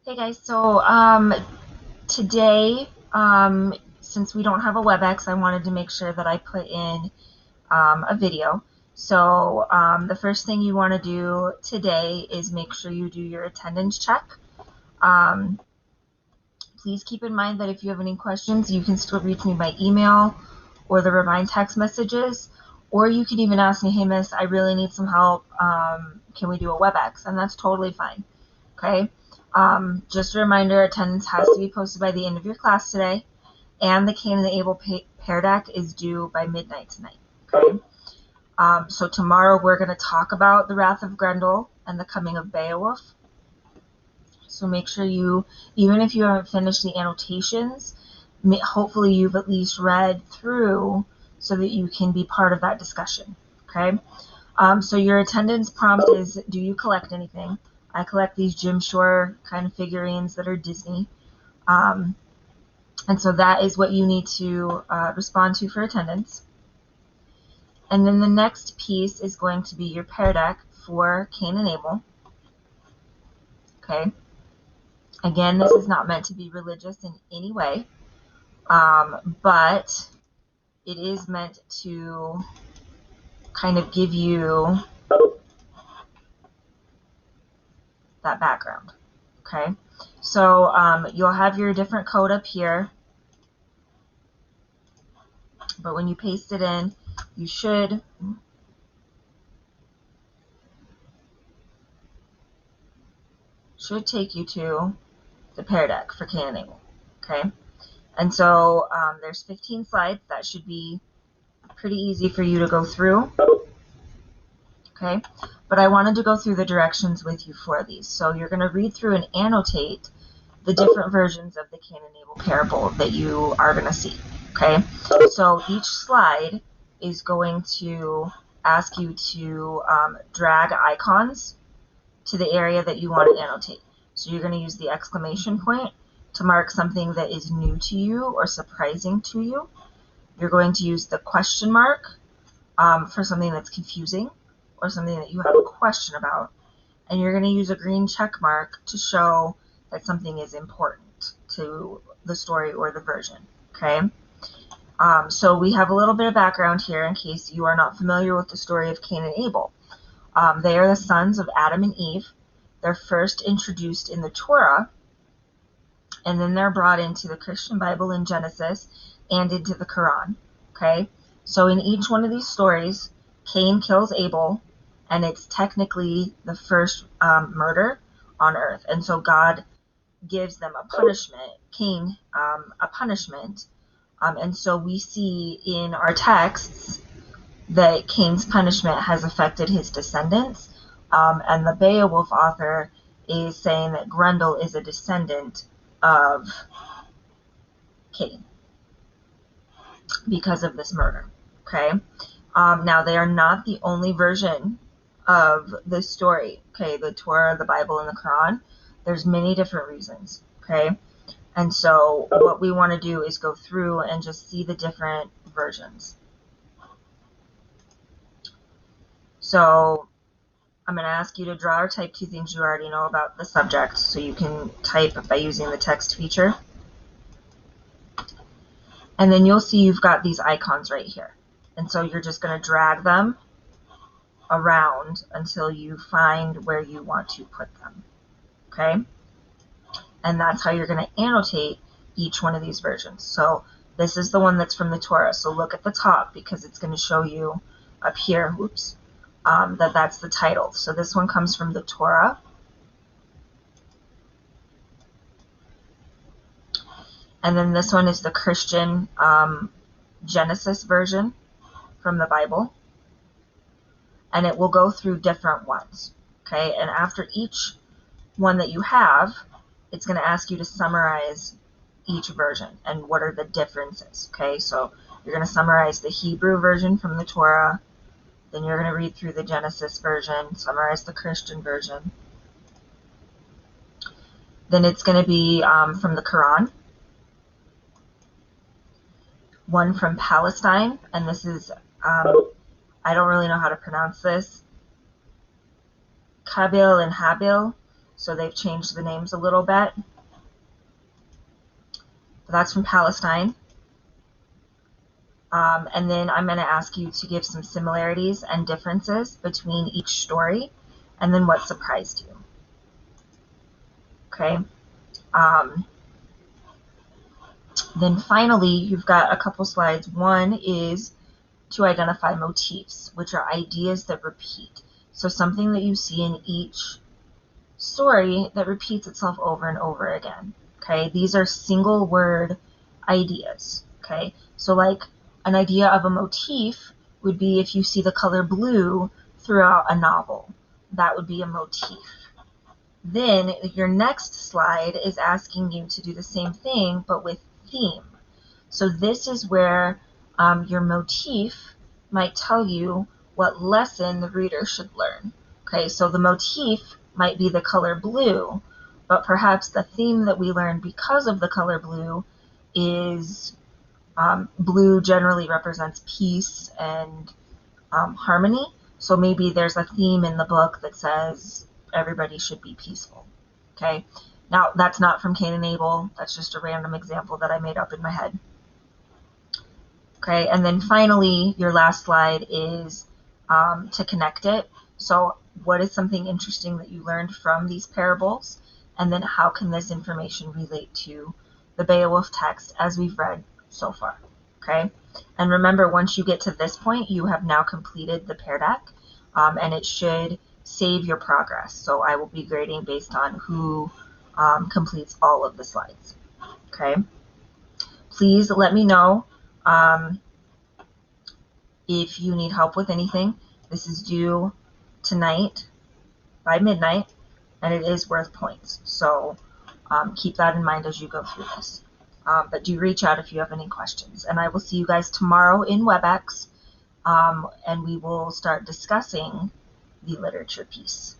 Hey guys, so today, since we don't have a WebEx, I wanted to make sure that I put in a video. So the first thing you want to do today is make sure you do your attendance check. Um, Please keep in mind that if you have any questions, you can still reach me by email or the Remind text messages, or you can even ask me, hey miss, I really need some help. Can we do a WebEx? And that's totally fine. Okay. Just a reminder, attendance has to be posted by the end of your class today, and the Cain and the Abel PearDeck is due by midnight tonight. Okay. So tomorrow we're going to talk about the wrath of Grendel and the coming of Beowulf. So make sure you, even if you haven't finished the annotations, hopefully you've at least read through so that you can be part of that discussion. Okay. So your attendance prompt is, do you collect anything? I collect these Jim Shore kind of figurines that are Disney. And so that is what you need to respond to for attendance. And then the next piece is going to be your PearDeck for Cain and Abel. Okay. Again, this is not meant to be religious in any way, but it is meant to kind of give you that background. Okay. So you'll have your different code up here, but when you paste it in, you should take you to the PearDeck for Cain and Abel. Okay, and so there's 15 slides. That should be pretty easy for you to go through. Okay, but I wanted to go through the directions with you for these. So you're going to read through and annotate the different versions of the Cain and Abel parable that you are going to see. Okay, so each slide is going to ask you to drag icons to the area that you want to annotate. So you're going to use the exclamation point to mark something that is new to you or surprising to you. You're going to use the question mark for something that's confusing or something that you have a question about. And you're going to use a green check mark to show that something is important to the story or the version. Okay. So we have a little bit of background here in case you are not familiar with the story of Cain and Abel. They are the sons of Adam and Eve. They're first introduced in the Torah, and then they're brought into the Christian Bible in Genesis and into the Quran. Okay? So in each one of these stories, Cain kills Abel, and it's technically the first murder on earth. And so God gives them a punishment, Cain a punishment. And so we see in our texts that Cain's punishment has affected his descendants, and the Beowulf author is saying that Grendel is a descendant of Cain because of this murder. Okay. Now they are not the only version of this story. Okay, the Torah, the Bible, and the Quran. There's many different reasons. Okay, and so what we want to do is go through and just see the different versions. So I'm going to ask you to draw or type 2 things you already know about the subject, so you can type by using the text feature. And then you'll see you've got these icons right here. And so you're just going to drag them around until you find where you want to put them. Okay? And that's how you're going to annotate each one of these versions. So this is the one that's from the Torah. So look at the top because it's going to show you up here, whoops, that's the title. So this one comes from the Torah. And then this one is the Christian Genesis version from the Bible. And it will go through different ones. Okay, and after each one that you have, it's going to ask you to summarize each version and what are the differences. Okay, so you're going to summarize the Hebrew version from the Torah. Then you're going to read through the Genesis version, summarize the Christian version. Then it's going to be from the Quran. One from Palestine, and this is, I don't really know how to pronounce this, Kabil and Habil. So they've changed the names a little bit. But that's from Palestine. And then I'm going to ask you to give some similarities and differences between each story, and then what surprised you. Okay. Then finally, you've got a couple slides. One is to identify motifs, which are ideas that repeat. So something that you see in each story that repeats itself over and over again. Okay, these are single word ideas. Okay, so like an idea of a motif would be if you see the color blue throughout a novel. That would be a motif. Then your next slide is asking you to do the same thing, but with theme. So this is where your motif might tell you what lesson the reader should learn. Okay, so the motif might be the color blue, but perhaps the theme that we learn because of the color blue is blue generally represents peace and harmony. So maybe there's a theme in the book that says everybody should be peaceful. Okay, now that's not from Cain and Abel. That's just a random example that I made up in my head. Okay, and then finally, your last slide is to connect it. So what is something interesting that you learned from these parables? And then how can this information relate to the Beowulf text as we've read so far? Okay, and remember, once you get to this point, you have now completed the PearDeck, and it should save your progress. So I will be grading based on who completes all of the slides. Okay, please let me know if you need help with anything. This is due tonight by midnight, and it is worth points. So keep that in mind as you go through this. But do reach out if you have any questions. And I will see you guys tomorrow in WebEx, and we will start discussing the literature piece.